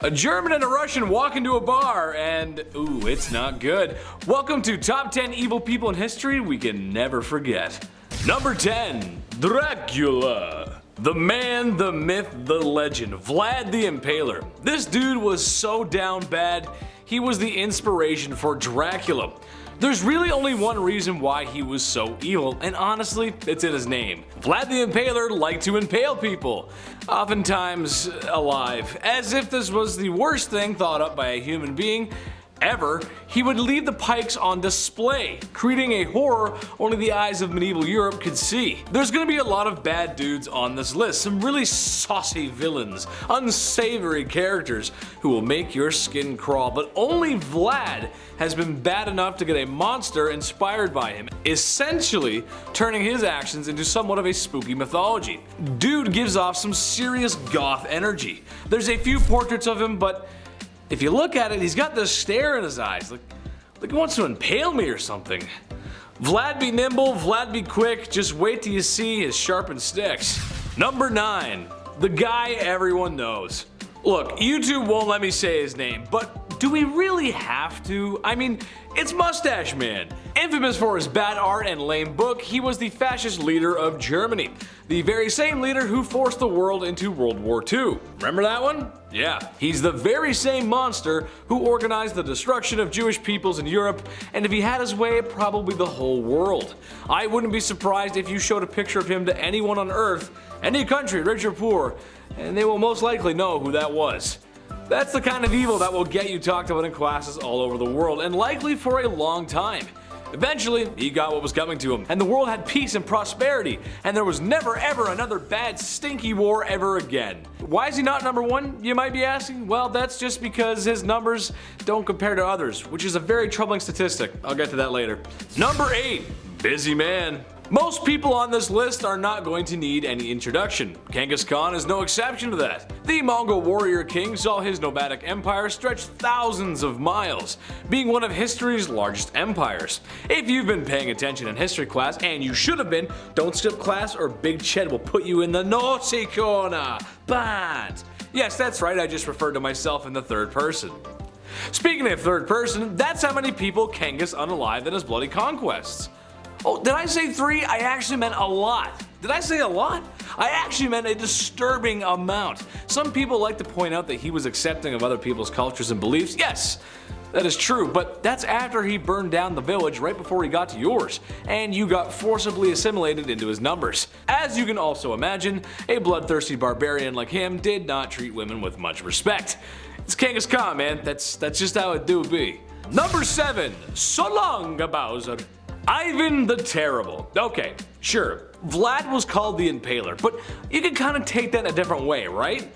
A German and a Russian walk into a bar and, ooh, it's not good. Welcome to Top 10 Evil People in History We Can Never Forget. Number 10, Dracula. The man, the myth, the legend, Vlad the Impaler. This dude was so down bad, he was the inspiration for Dracula. There's really only one reason why he was so evil, and honestly, it's in his name. Vlad the Impaler liked to impale people, oftentimes alive. As if this was the worst thing thought up by a human being ever, he would leave the pikes on display, creating a horror only the eyes of medieval Europe could see. There's gonna be a lot of bad dudes on this list, some really saucy villains, unsavory characters who will make your skin crawl, but only Vlad has been bad enough to get a monster inspired by him, essentially turning his actions into somewhat of a spooky mythology. Dude gives off some serious goth energy. There's a few portraits of him, but if you look at it, he's got this stare in his eyes, like he wants to impale me or something. Vlad be nimble, Vlad be quick, just wait till you see his sharpened sticks. Number 9, the guy everyone knows. Look, YouTube won't let me say his name, but do we really have to? I mean, it's Mustache Man. Infamous for his bad art and lame book, he was the fascist leader of Germany. The very same leader who forced the world into World War II. Remember that one? Yeah. He's the very same monster who organized the destruction of Jewish peoples in Europe, and if he had his way, probably the whole world. I wouldn't be surprised if you showed a picture of him to anyone on Earth, any country, rich or poor, and they will most likely know who that was. That's the kind of evil that will get you talked about in classes all over the world, and likely for a long time. Eventually, he got what was coming to him, and the world had peace and prosperity, and there was never ever another bad stinky war ever again. Why is he not number 1, you might be asking? Well, that's just because his numbers don't compare to others, which is a very troubling statistic. I'll get to that later. Number 8, Busy Man. Most people on this list are not going to need any introduction. Genghis Khan is no exception to that. The Mongol warrior king saw his nomadic empire stretch thousands of miles, being one of history's largest empires. If you've been paying attention in history class, and you should have been, don't skip class or Big Ched will put you in the naughty corner. Bad. Yes, that's right, I just referred to myself in the third person. Speaking of third person, that's how many people Genghis unalived in his bloody conquests. Oh, did I say 3? I actually meant a lot. Did I say a lot? I actually meant a disturbing amount. Some people like to point out that he was accepting of other people's cultures and beliefs. Yes, that is true, but that's after he burned down the village right before he got to yours, and you got forcibly assimilated into his numbers. As you can also imagine, a bloodthirsty barbarian like him did not treat women with much respect. It's Genghis Khan, man. That's just how it do be. Number 7, so long, Bowser. Ivan the Terrible. Okay, sure, Vlad was called the Impaler, but you can kind of take that in a different way, right?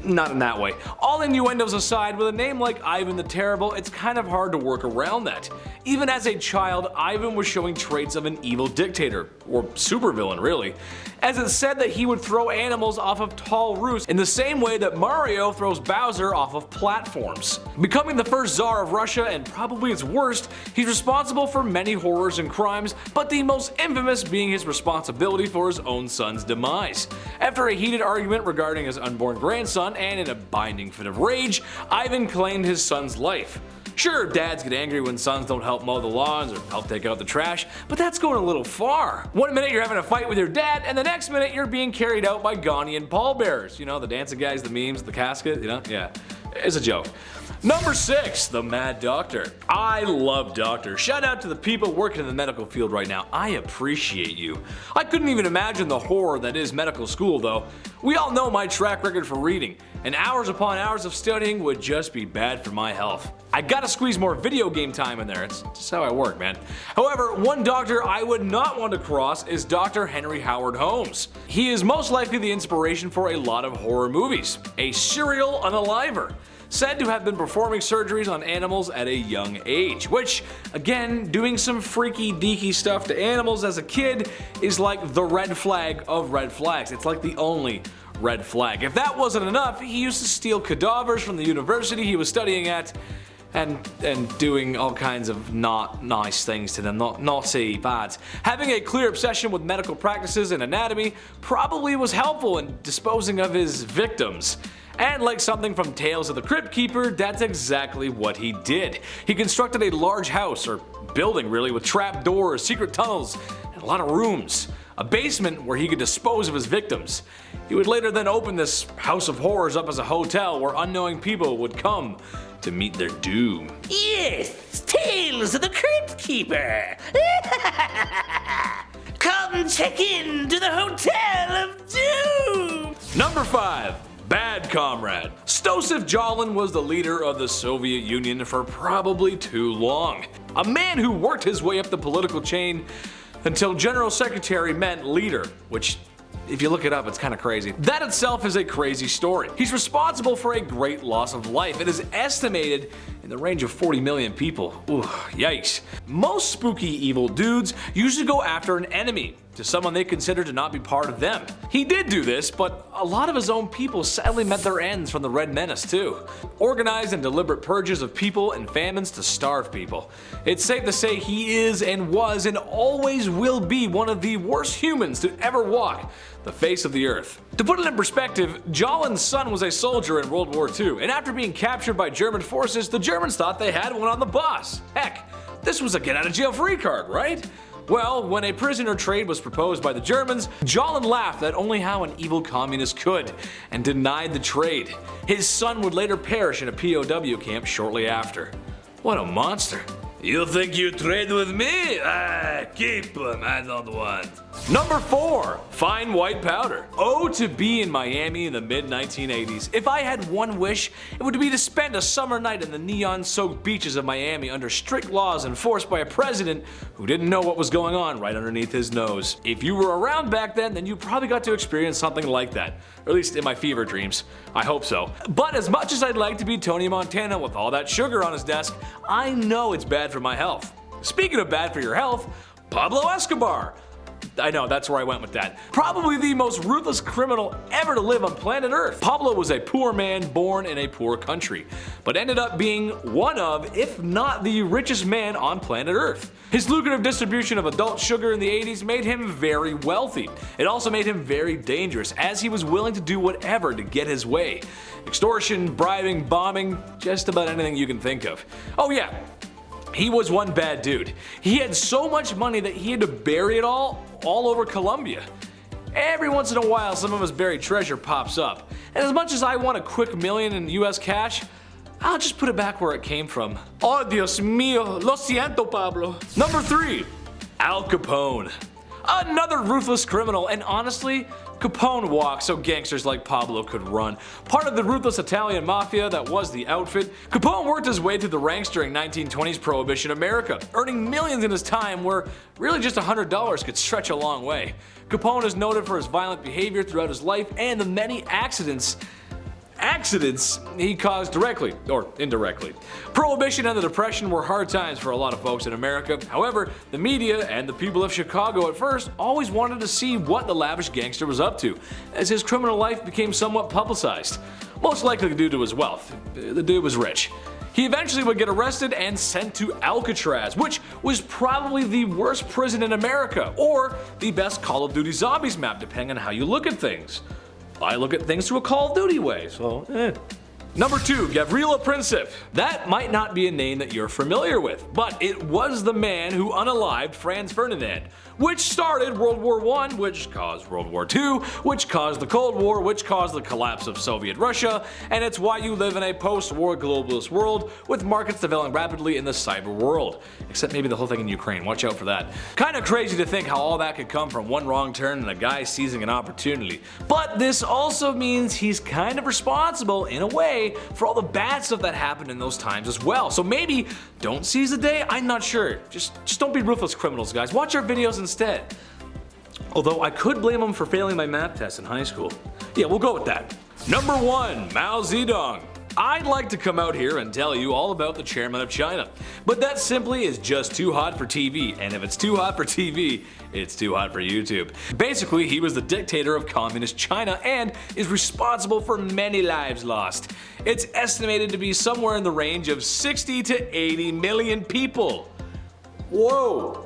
Not in that way. All innuendos aside, with a name like Ivan the Terrible, it's kind of hard to work around that. Even as a child, Ivan was showing traits of an evil dictator, or supervillain really, as it's said that he would throw animals off of tall roofs in the same way that Mario throws Bowser off of platforms. Becoming the first Tsar of Russia, and probably its worst, he's responsible for many horrors and crimes, but the most infamous being his responsibility for his own son's demise. After a heated argument regarding his unborn grandson, and in a binding fit of rage, Ivan claimed his son's life. Sure, dads get angry when sons don't help mow the lawns or help take out the trash, but that's going a little far. One minute you're having a fight with your dad, and the next minute you're being carried out by Ghanaian pallbearers. You know, the dancing guys, the memes, the casket, you know? Yeah, it's a joke. Number 6, the Mad Doctor. I love doctors. Shout out to the people working in the medical field right now. I appreciate you. I couldn't even imagine the horror that is medical school though. We all know my track record for reading, and hours upon hours of studying would just be bad for my health. I gotta squeeze more video game time in there, it's just how I work, man. However, one doctor I would not want to cross is Dr. Henry Howard Holmes. He is most likely the inspiration for a lot of horror movies. A serial unaliver. Said to have been performing surgeries on animals at a young age, which, again, doing some freaky deaky stuff to animals as a kid is like the red flag of red flags. It's like the only red flag. If that wasn't enough, he used to steal cadavers from the university he was studying at and doing all kinds of not nice things to them, naughty, bad. Having a clear obsession with medical practices and anatomy probably was helpful in disposing of his victims. And like something from Tales of the Crypt Keeper, that's exactly what he did. He constructed a large house, or building really, with trap doors, secret tunnels, and a lot of rooms. A basement where he could dispose of his victims. He would later then open this house of horrors up as a hotel where unknowing people would come to meet their doom. Yes, Tales of the Crypt Keeper. Come check in to the Hotel of Doom. Number 5. Bad Comrade. Joseph Stalin was the leader of the Soviet Union for probably too long. A man who worked his way up the political chain until General Secretary meant leader, which, if you look it up, it's kind of crazy. That itself is a crazy story. He's responsible for a great loss of life. It is estimated in the range of 40 million people. Ooh, yikes. Most spooky evil dudes usually go after an enemy, to someone they consider to not be part of them. He did do this, but a lot of his own people sadly met their ends from the Red Menace too. Organized and deliberate purges of people and famines to starve people. It's safe to say he is and was and always will be one of the worst humans to ever walk the face of the earth. To put it in perspective, Stalin's son was a soldier in World War II, and after being captured by German forces, the Germans thought they had one on the boss. Heck, this was a get out of jail free card, right? Well, when a prisoner trade was proposed by the Germans, Stalin laughed at only how an evil communist could, and denied the trade. His son would later perish in a POW camp shortly after. What a monster. You think you trade with me? Keep them, I don't want. Number 4. Fine white powder. Oh, to be in Miami in the mid-1980s. If I had one wish, it would be to spend a summer night in the neon-soaked beaches of Miami under strict laws enforced by a president who didn't know what was going on right underneath his nose. If you were around back then you probably got to experience something like that. Or at least in my fever dreams. I hope so. But as much as I'd like to be Tony Montana with all that sugar on his desk, I know it's bad for my health. Speaking of bad for your health, Pablo Escobar. I know, that's where I went with that. Probably the most ruthless criminal ever to live on planet Earth. Pablo was a poor man born in a poor country, but ended up being one of, if not the richest man on planet Earth. His lucrative distribution of adult sugar in the 80s made him very wealthy. It also made him very dangerous, as he was willing to do whatever to get his way. Extortion, bribing, bombing, just about anything you can think of. Oh yeah, he was one bad dude. He had so much money that he had to bury it all over Colombia. Every once in a while, some of his buried treasure pops up. And as much as I want a quick million in US cash, I'll just put it back where it came from. Oh, Dios mío, lo siento, Pablo. Number 3. Al Capone. Another ruthless criminal, and honestly, Capone walked so gangsters like Pablo could run. Part of the ruthless Italian mafia that was the outfit, Capone worked his way through the ranks during 1920s Prohibition America, earning millions in his time where really just $100 could stretch a long way. Capone is noted for his violent behavior throughout his life and the many accidents he caused directly or indirectly. Prohibition and the Depression were hard times for a lot of folks in America. However, the media and the people of Chicago at first always wanted to see what the lavish gangster was up to, as his criminal life became somewhat publicized. Most likely due to his wealth. The dude was rich. He eventually would get arrested and sent to Alcatraz, which was probably the worst prison in America, or the best Call of Duty Zombies map, depending on how you look at things. I look at things through a Call of Duty way, so Number 2, Gavrilo Princip. That might not be a name that you're familiar with, but it was the man who unalived Franz Ferdinand, which started World War I, which caused World War II, which caused the Cold War, which caused the collapse of Soviet Russia, and it's why you live in a post-war globalist world with markets developing rapidly in the cyber world. Except maybe the whole thing in Ukraine, watch out for that. Kinda crazy to think how all that could come from one wrong turn and a guy seizing an opportunity. But this also means he's kind of responsible, in a way, for all the bad stuff that happened in those times as well. So maybe don't seize the day, I'm not sure. Just don't be ruthless criminals, guys. Watch our videos instead. Although I could blame them for failing my math test in high school. Yeah, we'll go with that. Number 1, Mao Zedong. I'd like to come out here and tell you all about the chairman of China, but that simply is just too hot for TV, and if it's too hot for TV, it's too hot for YouTube. Basically, he was the dictator of communist China and is responsible for many lives lost. It's estimated to be somewhere in the range of 60 to 80 million people. Whoa!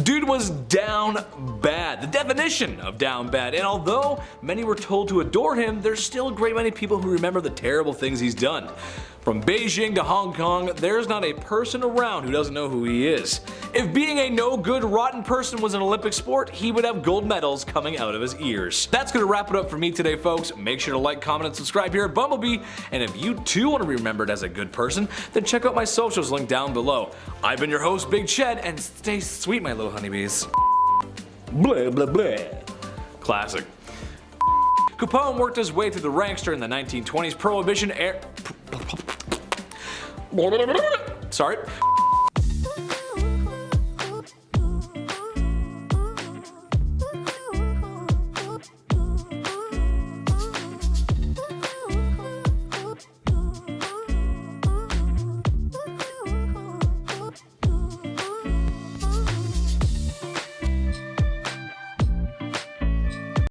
Dude was down bad, the definition of down bad, and although many were told to adore him, there's still a great many people who remember the terrible things he's done. From Beijing to Hong Kong, there's not a person around who doesn't know who he is. If being a no good, rotten person was an Olympic sport, he would have gold medals coming out of his ears. That's gonna wrap it up for me today, folks. Make sure to like, comment, and subscribe here at Bumblebee, and if you too want to be remembered as a good person, then check out my socials linked down below. I've been your host, Big Ched, and stay sweet, my little honeybees. Blah, blah, blah. Classic. Capone worked his way through the ranks during the 1920s Prohibition era. Sorry.